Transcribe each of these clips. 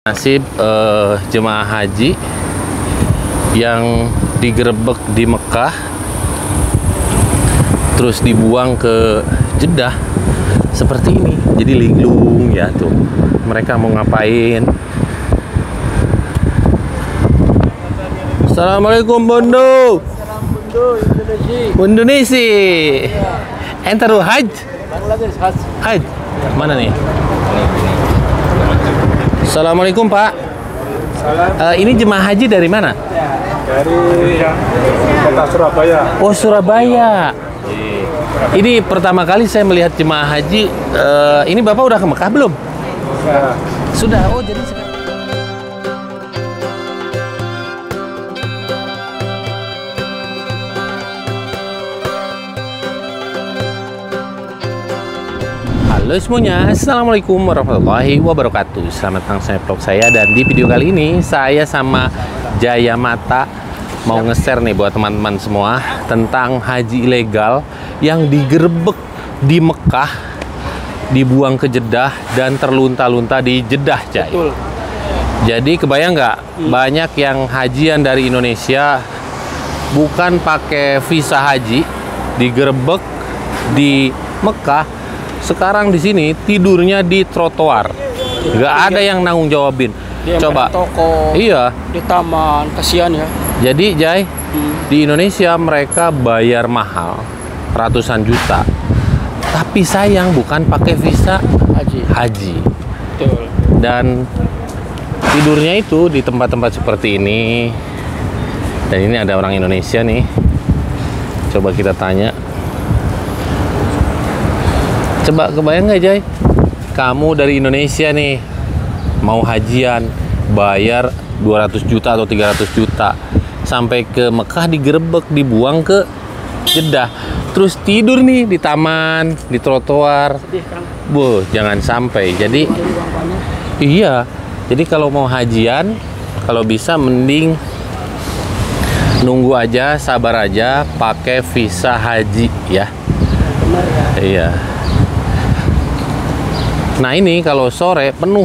Nasib jemaah haji yang digerebek di Mekah terus dibuang ke Jeddah seperti ini. Jadi linglung ya tuh. Mereka mau ngapain? Assalamualaikum Bondo. Indonesia. Enter Haj. Haj. Mana nih? Assalamualaikum Pak. Ini jemaah haji dari mana? Dari kota Surabaya. Oh, Surabaya. Ini pertama kali saya melihat jemaah haji. Ini Bapak udah ke Mekah belum? Sudah. Oh, jadi sekarang. Halo semuanya, Assalamualaikum warahmatullahi wabarakatuh. Selamat datang di vlog saya. Dan di video kali ini saya sama Jaya Mata mau nge-share nih buat teman-teman semua tentang haji ilegal yang digerebek di Mekah, dibuang ke Jeddah dan terlunta-lunta di Jeddah, Jay. Betul. Jadi kebayang nggak banyak yang hajian dari Indonesia bukan pakai visa haji, digerebek di Mekah. Sekarang di sini tidurnya di trotoar, nggak ada yang nanggung jawabin. Coba, toko, iya, di taman, kasihan ya. Jadi Jai, di Indonesia mereka bayar mahal, ratusan juta, tapi sayang bukan pakai visa haji. Betul. Dan tidurnya itu di tempat-tempat seperti ini. Dan ini ada orang Indonesia nih. Coba kita tanya. Coba kebayang nggak Jay? Kamu dari Indonesia nih mau hajian, bayar 200 juta atau 300 juta, sampai ke Mekah digerebek, dibuang ke Jeddah, terus tidur nih di taman, di trotoar. Bu, jangan sampai. Jadi iya, jadi kalau mau hajian, kalau bisa mending nunggu aja, sabar aja, pakai visa haji ya. Benar ya. Iya. Nah ini kalau sore penuh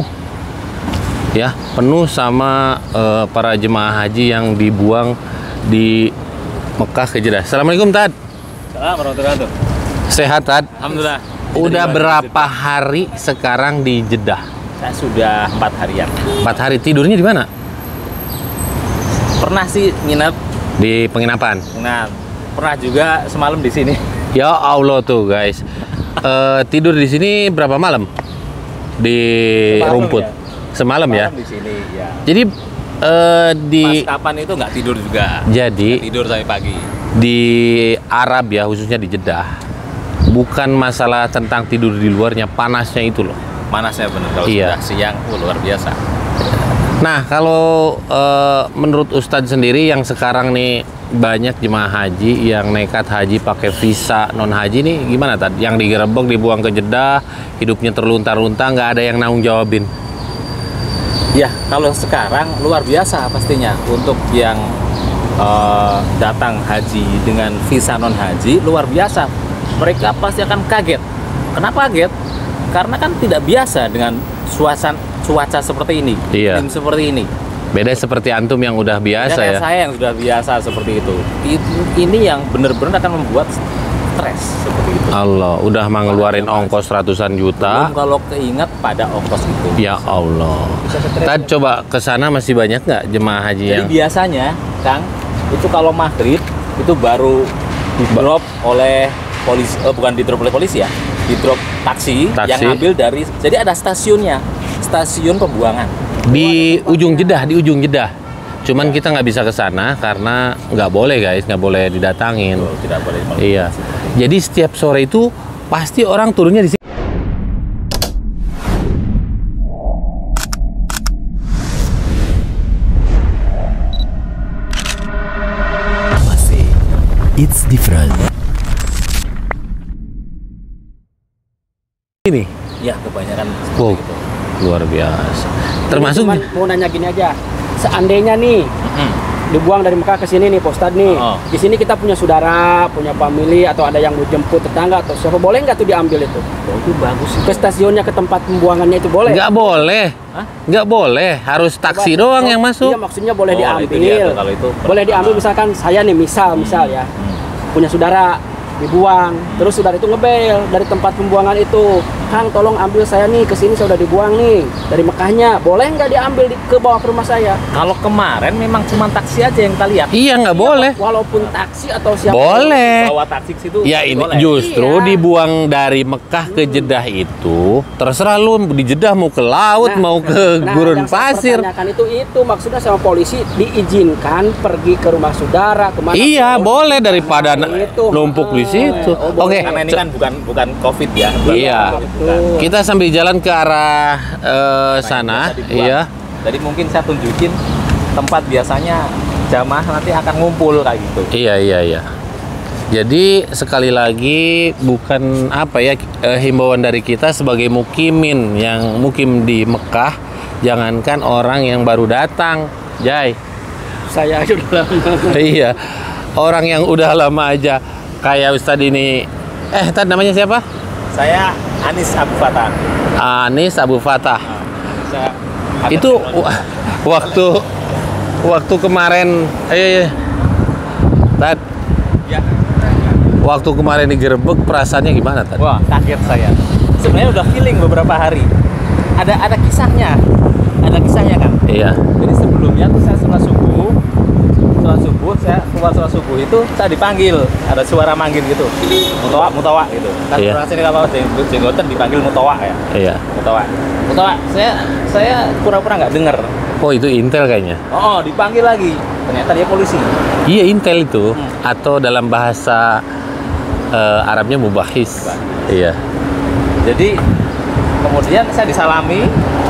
ya, penuh sama para jemaah haji yang dibuang di Mekah ke Jeddah. Assalamualaikum Tad. Assalamualaikum warahmatullahi wabarakatuh. Sehat Tad? Alhamdulillah. Udah berapa hari sekarang di Jeddah? Saya sudah 4 harian. 4 hari. Tidurnya di mana? Pernah sih nginep. Di penginapan. Nah, pernah juga semalam di sini. Ya Allah tuh guys. Tidur di sini berapa malam? Di Semalam rumput. ya. Semalam ya. Di sini ya. Jadi di Pas kapan itu nggak tidur juga. jadi Nggak tidur sampai pagi. di Arab ya, khususnya di Jeddah, bukan masalah tentang tidur di luarnya, panasnya itu loh. Panasnya bener kalau Iya. sudah siang, luar biasa. Nah kalau menurut Ustadz sendiri yang sekarang nih banyak jemaah haji yang nekat haji pakai visa non haji nih gimana Tad? Yang digerebek, dibuang ke Jeddah, hidupnya terlunta-lunta, nggak ada yang nanggung jawabin. Ya, kalau sekarang luar biasa pastinya untuk yang datang haji dengan visa non haji, luar biasa. Mereka pasti akan kaget. Kenapa kaget? Karena kan tidak biasa dengan cuaca seperti ini, Iya. iklim seperti ini. Beda seperti antum yang udah biasa Kayak ya. saya yang sudah biasa seperti itu. Ini yang benar-benar akan membuat stres seperti itu. Allah, udah mengeluarin ongkos ratusan juta. Belum kalau keingat pada ongkos itu. Ya Allah. Tad coba ke sana masih banyak nggak jemaah haji Jadi yang biasanya, Kang, itu kalau maghrib itu baru di drop oleh polisi, bukan di drop oleh polisi ya, di drop taksi yang ngambil dari. Jadi ada stasiunnya, stasiun pembuangan. di ujung Jeddah. Cuman kita nggak bisa ke sana karena nggak boleh guys, nggak boleh didatangin. Oh, tidak boleh. Iya. Jadi setiap sore itu pasti orang turunnya di sini. It's different. Ini. Ya, kebanyakan seperti Wow, itu. luar biasa. Termasuk Cuman mau nanya gini aja. Seandainya nih dibuang dari Mekah ke sini nih, Pak Ustadz nih. Oh. Di sini kita punya saudara, punya family, atau ada yang mau jemput tetangga atau siapa, boleh nggak tuh diambil itu? Oh, itu bagus sih. Ke stasiunnya, ke tempat pembuangannya itu boleh? Nggak boleh. Hah? Nggak boleh. Harus taksi doang yang masuk. Iya, maksudnya boleh Oh, itu diambil. dia tuh, kalau itu Boleh diambil, misalkan saya nih, misal ya. Punya saudara, dibuang, terus saudara itu ngebel dari tempat pembuangan itu, Kang tolong ambil saya nih, kesini saya udah dibuang nih dari Mekahnya, boleh nggak diambil ke bawah ke rumah saya? Kalau kemarin memang cuma taksi aja yang kita lihat. Iya, nggak boleh. Walaupun taksi atau siapa? Boleh. Bawa taksi ke situ. Ya ini boleh. justru Iya. dibuang dari Mekah ke Jeddah itu terserah lu di Jeddah mau ke laut mau ke gurun yang saya pasir. pertanyakan itu maksudnya sama polisi diizinkan pergi ke rumah saudara kemana? Iya pun. boleh daripada Nah, itu. numpuk di situ. Oh, Oke, boleh. Karena ini kan bukan COVID ya. Iya. Betul. kita sambil jalan ke arah sana, biasa dibuang. iya. Jadi mungkin saya tunjukin tempat biasanya jamaah nanti akan ngumpul kayak gitu. Iya. Jadi sekali lagi bukan apa ya himbauan dari kita sebagai mukimin yang mukim di Mekah, jangankan orang yang baru datang, Jai. Saya aja udah lama. Iya, orang yang udah lama aja kayak Ustadz ini. Tadi namanya siapa? Saya Anis Abu Fatah. Anis Abu Fatah. Saya Itu waktu kemarin, Tad, ya. waktu kemarin digerebek perasaannya gimana, Tad? Wah, kaget saya. Sebenarnya udah feeling beberapa hari. Ada kisahnya. Ada kisahnya kan. Iya. Jadi sebelumnya tuh saya sholat subuh, saya keluar sholat subuh itu saya dipanggil, ada suara manggil gitu, mutawa gitu. Kan Iya. orang sini kalau jenggotan dipanggil mutawa ya. Iya. Mutawa. Saya pura-pura nggak dengar. Oh itu Intel kayaknya. Oh, dipanggil lagi. Ternyata dia polisi. Iya Intel itu, atau dalam bahasa Arabnya mubahis. Iya. Jadi kemudian saya disalami,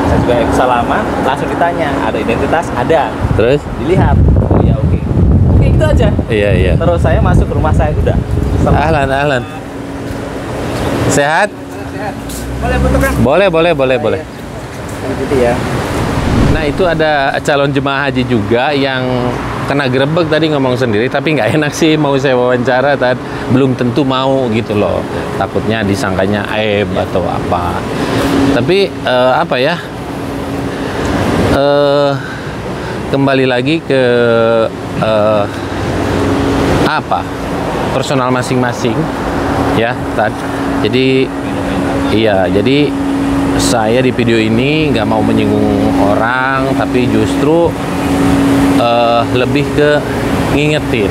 saya juga ikut salaman, langsung ditanya, ada identitas? Ada. Terus? Dilihat. Oh ya oke. Oke itu aja. Iya. Terus saya masuk ke rumah saya udah. Ahlan. Sehat? Boleh foto kan? Boleh. Gitu ya. Nah itu ada calon jemaah haji juga yang kena gerebek tadi ngomong sendiri, tapi nggak enak sih mau saya wawancara, belum tentu mau gitu loh, takutnya disangkanya aib atau apa. Tapi apa ya, kembali lagi ke apa personal masing-masing ya, Tad. Jadi iya, jadi saya di video ini nggak mau menyinggung orang, tapi justru lebih ke ngingetin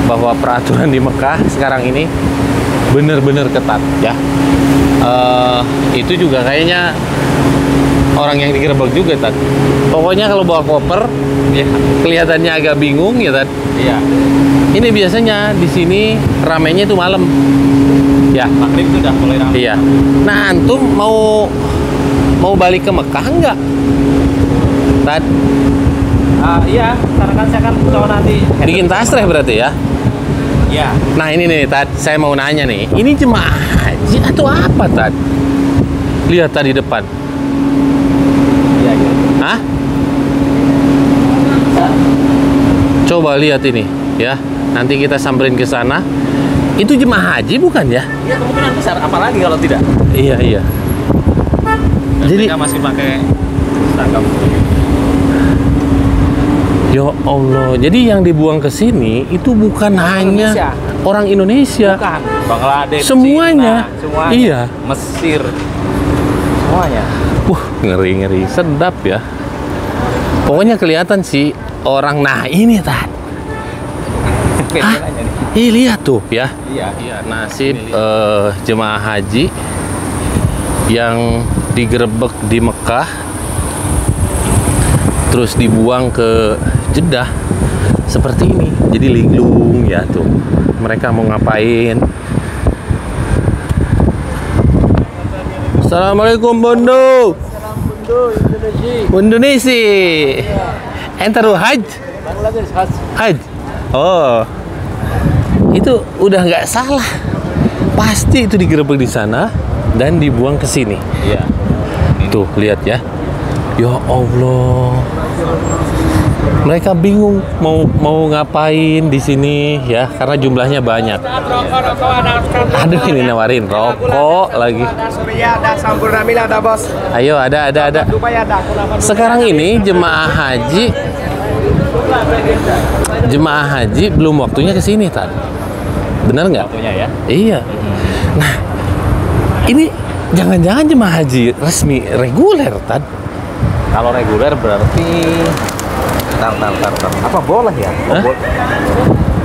bahwa peraturan di Mekah sekarang ini bener-bener ketat ya. Itu juga kayaknya orang yang digerebek juga, Tad. Pokoknya kalau bawa koper ya kelihatannya agak bingung ya, Tad. Iya. Ini biasanya di sini ramenya itu malam. Ya. Maghrib itu udah mulai ramai. Iya. Nah, antum mau balik ke Mekah enggak? Tad, Iya, karena kan saya kan kalau nanti bikin tasreh berarti ya? Iya. Nah, ini nih, Tad, saya mau nanya nih. Ini jemaah haji atau apa, Tad? Lihat tadi depan. Iya. Hah? Coba lihat ini, ya. Nanti kita samperin ke sana. Itu jemaah haji bukan ya? Iya, kemungkinan besar, apalagi kalau tidak. Iya. Dan Jadi- mereka masih pakai seragam. Ya Allah, jadi yang dibuang ke sini itu bukan hanya Indonesia. orang Indonesia. Bukan, Bangladesh, Semuanya. Cina, semuanya. Iya. Mesir. Semuanya. Ngeri sedap ya. Pokoknya kelihatan sih orang. Nah ini Tad. Kayaknya nanya nih. Ih lihat tuh ya. Iya. Nasib jemaah haji yang digerebek di Mekah terus dibuang ke Jeddah seperti ini. Jadi linglung ya tuh. Mereka mau ngapain? Assalamualaikum Bondo. Indonesia. Entaru Haj. Haj. Oh. Itu udah nggak salah. Pasti itu digerebek di sana dan dibuang ke sini. Iya. Tuh, lihat ya. Ya Allah. Mereka bingung mau ngapain di sini ya, karena jumlahnya banyak. Aduh, ini nawarin rokok lagi. Ayo, ada. Sekarang ini jemaah haji belum waktunya ke sini, Tan. Bener nggak? Waktunya ya. Iya. Nah, ini jangan-jangan jemaah haji resmi reguler, Tan. Kalau reguler berarti tar. Apa boleh ya? Hah?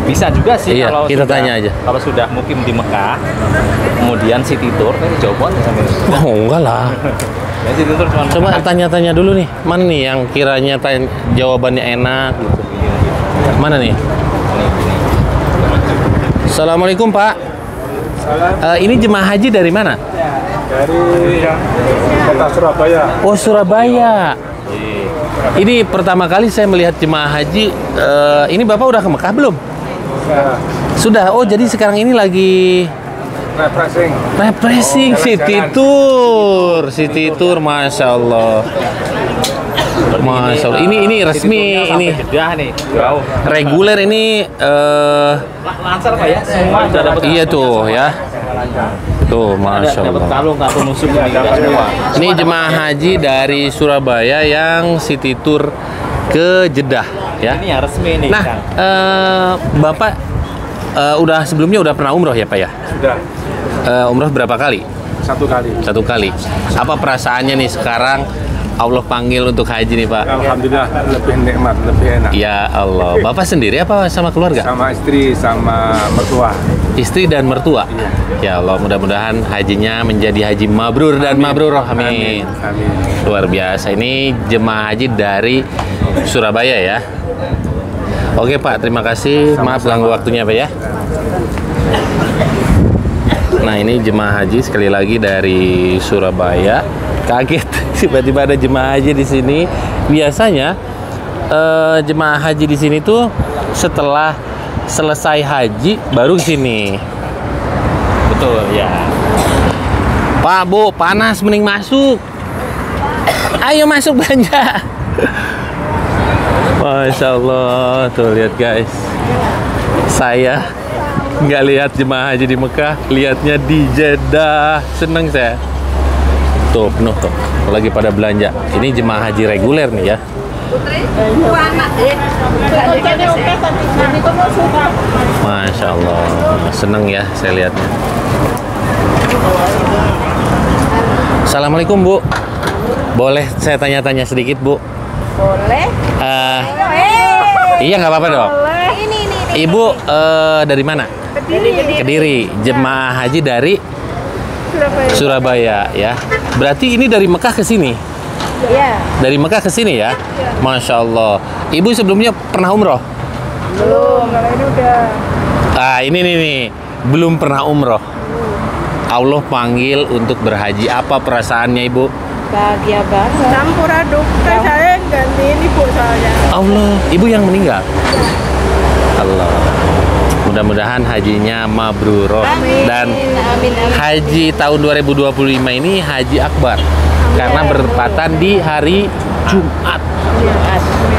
Bisa juga sih Iya, kalau kita tanya aja. Kalau sudah mukim di Mekah, kemudian city tour, ini jawaban sambil. Oh, enggak lah. Ya, city tour cuma Coba tanya-tanya dulu nih, mana nih yang kiranya jawabannya enak gitu. Mana nih? Assalamualaikum, Pak. Ini jemaah haji dari mana? Dari kota Surabaya. Oh, Surabaya. Ini pertama kali saya melihat jemaah haji. Ini Bapak udah ke Mekah belum? Sudah. Oh, jadi sekarang ini lagi refreshing, city tour, masya Allah. Masya Allah. Ini resmi, ini Jeddah nih, jauh. reguler ini. Lancar Pak ya, semua sudah dapat. Iya tuh ya. Tuh, masya Dapat Allah. kalung kartu musuh semua. Ini jemaah haji dari Surabaya yang city tour ke Jeddah ya. Ini yang resmi nih, Nah, Kang. Bapak sebelumnya udah pernah umroh ya, Pak ya? Sudah Umroh berapa kali? 1 kali. 1 kali. Apa perasaannya nih sekarang Allah panggil untuk haji nih, Pak? Alhamdulillah lebih nikmat, lebih enak. Ya Allah. Bapak sendiri apa sama keluarga? Sama istri, sama mertua. Istri dan mertua? Ya Allah, mudah-mudahan hajinya menjadi haji mabrur dan mabrurah. Amin. Amin. Luar biasa. Ini jemaah haji dari Surabaya ya. Oke Pak, terima kasih. Maaf ganggu waktunya Pak ya. Nah, ini jemaah haji sekali lagi dari Surabaya. Kaget tiba-tiba ada jemaah haji di sini. Biasanya jemaah haji di sini tuh setelah selesai haji baru ke sini. Betul ya. Pak, Bu, panas, mending masuk. Ayo masuk belanja. Masya Allah, tuh lihat guys. Saya nggak lihat jemaah haji di Mekah, lihatnya di Jeddah. Seneng saya. Tuh penuh tuh, lagi pada belanja. Ini jemaah haji reguler nih ya. Masya Allah, seneng ya saya lihatnya. Assalamualaikum Bu, boleh saya tanya-tanya sedikit Bu? Boleh. Iya nggak apa-apa dong. Boleh. Ini. Ibu dari mana? Kediri. Kediri. Jemaah haji dari Surabaya. Surabaya ya. Berarti ini dari Mekah ke sini. Iya. Dari Mekah ke sini ya. Masya Allah. Ibu sebelumnya pernah umroh? Belum. Kalau ini udah. Ah, ini nih, belum pernah umroh. Allah panggil untuk berhaji. Apa perasaannya Ibu? Bahagia banget. Campur aduk. Kan saya gantiin ibu soalnya. Allah, Ibu yang meninggal. Allah. Mudah-mudahan hajinya mabrurah. Amin. Dan Amin. haji tahun 2025 ini haji akbar. Karena bertepatan di hari Jumat.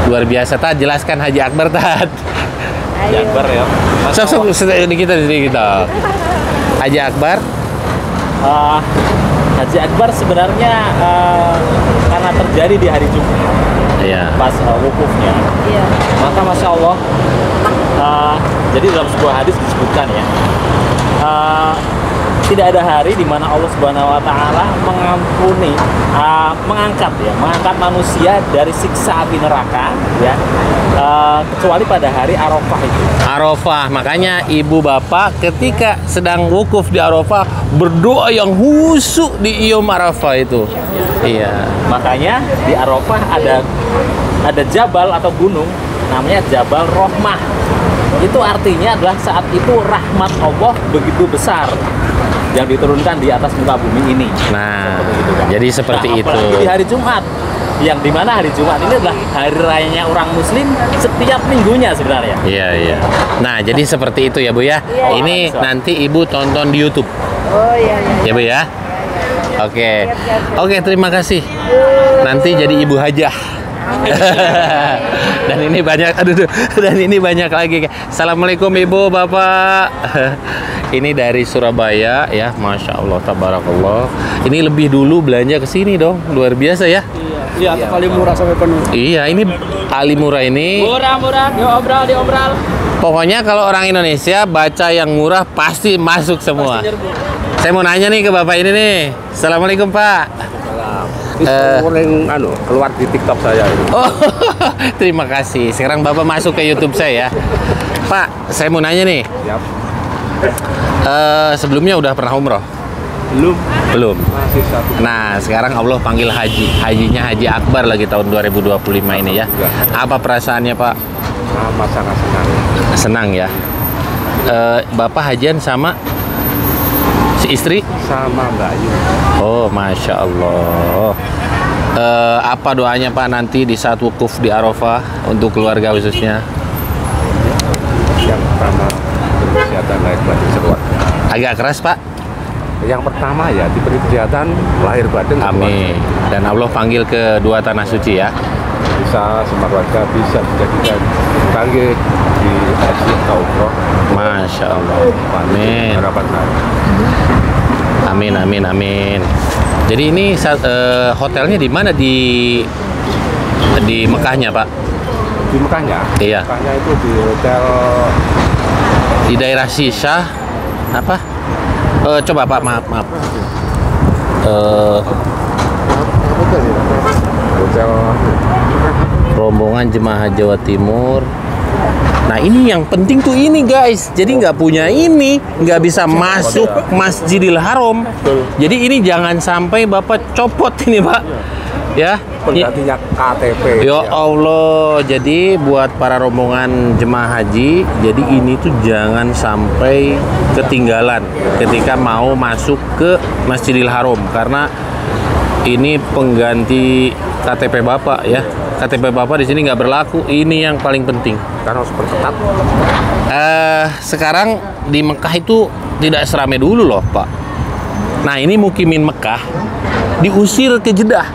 Luar biasa, Tad. Jelaskan haji akbar, Tad. Ayo. Akbar ya. Sok sedikit. Haji akbar. Haji Akbar sebenarnya karena terjadi di hari Jumat Iya. pas wukufnya, Iya. maka masya Allah, jadi dalam sebuah hadis disebutkan ya, tidak ada hari di mana Allah Subhanahu Wa Taala mengampuni, mengangkat manusia dari siksa api neraka, ya, kecuali pada hari Arafah itu. Arafah, makanya ibu bapak ketika sedang wukuf di Arafah berdoa yang khusyuk di Yaum Arafah itu. Iya. Makanya di Arafah ada jabal atau gunung namanya Jabal Rohmah. Itu artinya adalah saat itu rahmat Allah begitu besar yang diturunkan di atas muka bumi ini. Nah, Seperti itu, Kak. jadi seperti Nah, itu. apalagi di hari Jumat, yang dimana hari Jumat ini adalah hari rayanya orang Muslim setiap minggunya sebenarnya. Iya. Nah, jadi seperti itu ya Bu ya. Iya. Ini nanti ibu tonton di YouTube. Oh iya. Ya Bu ya. Oke, terima kasih. Nanti jadi ibu hajah. Dan ini banyak, dan ini banyak lagi. Assalamualaikum Ibu, Bapak. Ini dari Surabaya ya, Masya Allah, tabarakallah. Ini lebih dulu belanja ke sini dong, luar biasa ya. Iya, atau kali murah sampai penuh. Iya, ini Ali Murah ini. Murah, diobral. Pokoknya kalau orang Indonesia baca yang murah pasti masuk semua. Pasti nyerbu. Saya mau nanya nih ke Bapak ini nih. Assalamualaikum Pak. Yang keluar di TikTok saya ini. Oh, terima kasih. Sekarang Bapak masuk ke YouTube saya ya. Pak, saya mau nanya nih. Siap. Sebelumnya udah pernah umroh? Belum. Masih satu. Nah, sekarang Allah panggil haji. Hajinya Haji Akbar lagi tahun 2025 ini ya. Apa perasaannya Pak? Sangat senang. Senang ya. Bapak hajian sama si istri? Sama Mbak Ayu. Oh, Masya Allah. Apa doanya Pak nanti di saat wukuf di Arafah untuk keluarga khususnya? Yang pertama kesehatan lahir batin sekeluarga. Agak keras Pak? Yang pertama ya diberi kesehatan lahir batin sekeluarga. Amin. Dan Allah panggil ke dua tanah suci ya. Bisa sekeluarga bisa dijadikan panggil di haji atau umroh. Masya Allah. Amin. Harapan saya. Amin. Jadi ini hotelnya di mana di Mekahnya Pak? Di Mekahnya? Iya. Mekahnya itu di hotel Di daerah Sisah apa? Coba Pak, maaf. hotel Rombongan Jemaah Jawa Timur. Nah ini yang penting tuh ini guys. Jadi nggak punya ini, nggak bisa masuk Masjidil Haram. Jadi ini jangan sampai Bapak copot ini Pak. Ya. penggantinya KTP. Ya Allah, jadi buat para rombongan jemaah haji, jadi ini tuh jangan sampai ketinggalan ketika mau masuk ke Masjidil Haram karena ini pengganti KTP Bapak ya. KTP Bapak di sini nggak berlaku. Ini yang paling penting. Karena harus berketat. Sekarang di Mekah itu tidak seramai dulu loh Pak. Nah ini mukimin Mekah diusir ke Jeddah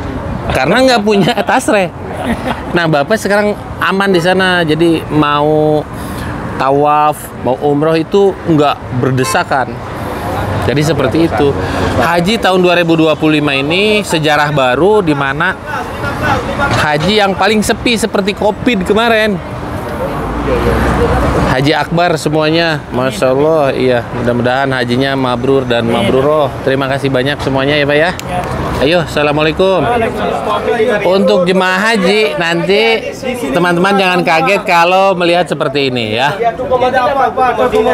karena nggak punya tasre. Nah Bapak sekarang aman di sana, jadi mau tawaf, mau umroh itu nggak berdesakan. Jadi seperti itu. Haji tahun 2025 ini sejarah baru di mana haji yang paling sepi seperti Covid kemarin. Haji Akbar semuanya, Masya Allah. Iya, mudah-mudahan hajinya mabrur dan mabruroh. Terima kasih banyak semuanya ya Pak ya. Ayo, Assalamualaikum. Untuk jemaah haji nanti teman-teman jangan kaget kalau melihat seperti ini ya.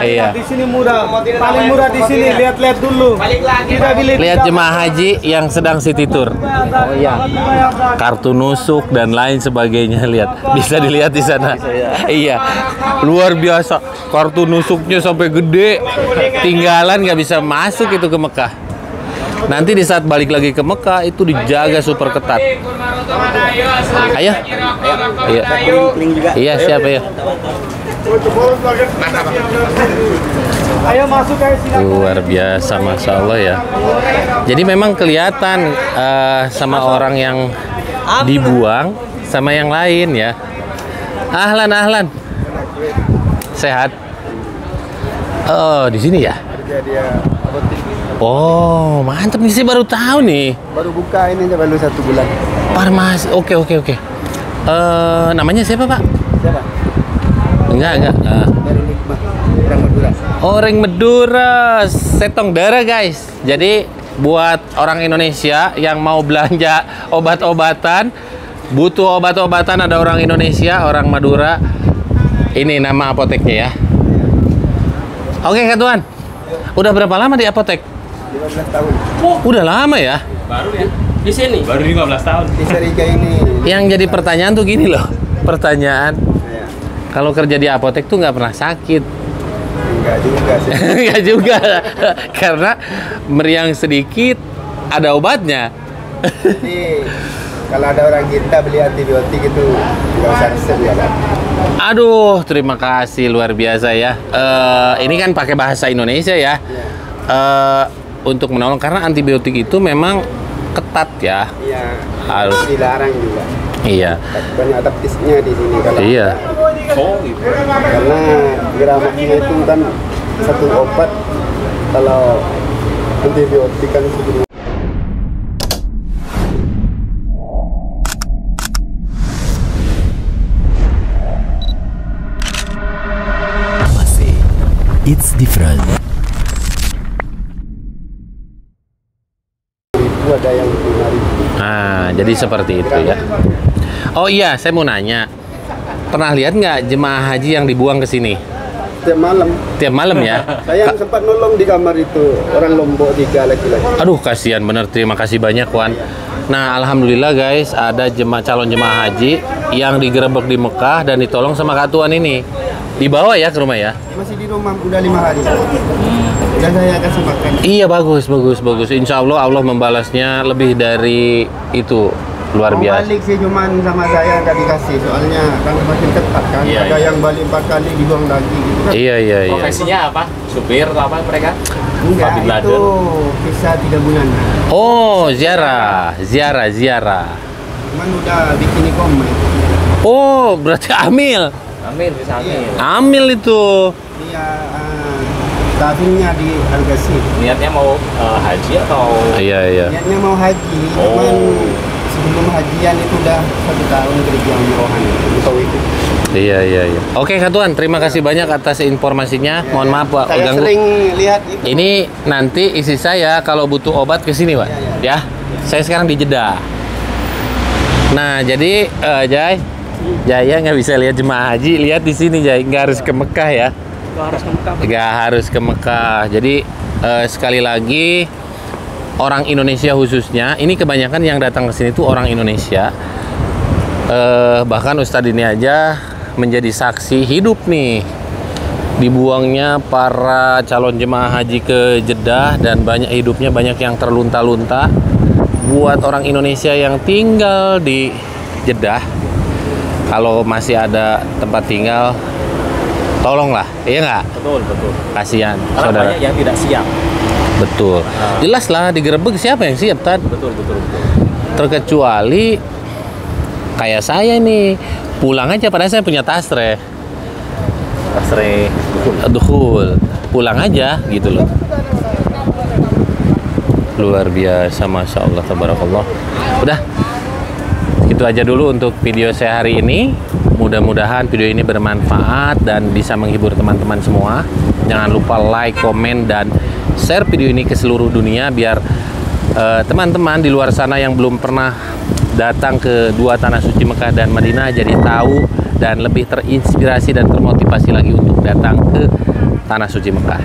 Iya. Di sini murah, paling murah di sini. Lihat-lihat dulu. Lihat jemaah haji yang sedang city tour. Oh iya. Kartu nusuk dan lain sebagainya, lihat. Bisa dilihat di sana. Iya. Luar biasa. Kartu nusuknya sampai gede. Tinggalan nggak bisa masuk itu ke Mekah. Nanti di saat balik lagi ke Mekah itu dijaga super ketat. Ayo. Iya. Iya, siapa ya? Ayo masuk guys. Luar biasa, Masya Allah ya. Jadi memang kelihatan sama orang yang dibuang sama yang lain ya. Ahlan. Sehat. Oh, di sini ya? Oh, mantap nih, saya baru tahu nih. Baru buka ini aja baru 1 bulan. Farmasi. Oke. Namanya siapa, Pak? Siapa? Enggak. Dari Nikmah, Reng Madura. Oh, Reng Madura, setong darah guys. Jadi buat orang Indonesia yang mau belanja obat-obatan, butuh obat-obatan, ada orang Indonesia, orang Madura. Ini nama apoteknya ya. Oke, Kak Tuan. Udah berapa lama di apotek? 15 tahun. Udah lama ya. Baru ya. Di sini. Baru 15 tahun. Di Serika ini. Yang jadi pertanyaan tuh gini loh. Pertanyaan, Ya, kalau kerja di apotek tuh nggak pernah sakit. enggak juga sih. Nggak juga. Karena meriang sedikit ada obatnya. Jadi kalau ada orang kita beli antibiotik itu nggak usah resep ya kan? Aduh, terima kasih luar biasa ya. Ini kan pakai bahasa Indonesia ya. Untuk menolong karena antibiotik itu memang ketat ya. Iya. Harus. Dilarang juga. Iya. Banyak adaptisnya di sini kalau Iya. Oh, gitu. karena geramaknya itu kan satu obat, kalau antibiotik kan sebelum It's different. itu ada yang 5.000. Nah, jadi seperti itu ya. Oh iya, saya mau nanya. Pernah lihat nggak jemaah haji yang dibuang ke sini? Setiap malam Tiap malam ya? saya sempat nolong di kamar itu orang Lombok 3 laki-laki. Aduh, kasihan bener. Terima kasih banyak, Wan. Nah, alhamdulillah guys, ada calon jemaah haji yang digerebek di Mekah dan ditolong sama Kak Tuan ini. Dibawa ya ke rumah ya? Masih di rumah udah 5 hari. Udah saya kasih makan. Iya, bagus. Insya Allah Allah membalasnya lebih dari itu. Luar Mau biasa. balik sih cuman sama saya nggak dikasih, soalnya kan makin ketat kan. Iya, Ada iya. yang balik 4 kali dibuang lagi gitu kan. Iya. Profesinya apa? Supir atau apa mereka? Enggak, Public itu ladder. bisa 3 bulan. Oh, ziarah. Cuman udah bikin komen. Oh, berarti amil. Amin, bisa amin. Amil itu. Iya, tahunnya di Algasi. Niatnya mau haji atau Iya. Niatnya mau haji, Oh. cuman sebelum hajian itu udah 1 tahun kerja umrohan itu. Iya. Oke, Kak Tuan, terima kasih banyak atas informasinya. Mohon maaf, Pak, Saya ganggu. sering lihat itu. Ini nanti isi saya kalau butuh obat ke sini, Pak. Ya. Saya sekarang di Jeddah. Nah, jadi Jaya nggak bisa lihat jemaah haji, lihat di sini, Jaya. Nggak harus ke Mekah ya. Nggak harus ke Mekah. Jadi sekali lagi orang Indonesia khususnya, ini kebanyakan yang datang ke sini tuh orang Indonesia. Bahkan Ustadz ini aja menjadi saksi hidup nih dibuangnya para calon jemaah haji ke Jeddah, dan hidupnya banyak yang terlunta-lunta. Buat orang Indonesia yang tinggal di Jeddah, kalau masih ada tempat tinggal, tolonglah, iya nggak? betul. Kasihan, Karena saudara. banyak yang tidak siap. Betul. Jelas lah, digerebek siapa yang siap, Tad? Betul. Terkecuali kayak saya nih, pulang aja padahal saya punya tasre. Duhul. Pulang aja gitu loh. Luar biasa, Masya Allah, tabarakallah. Udah, itu aja dulu untuk video saya hari ini. Mudah-mudahan video ini bermanfaat dan bisa menghibur teman-teman semua. Jangan lupa like, komen, dan share video ini ke seluruh dunia biar teman-teman di luar sana yang belum pernah datang ke dua tanah suci Mekah dan Madinah jadi tahu dan lebih terinspirasi dan termotivasi lagi untuk datang ke tanah suci Mekah.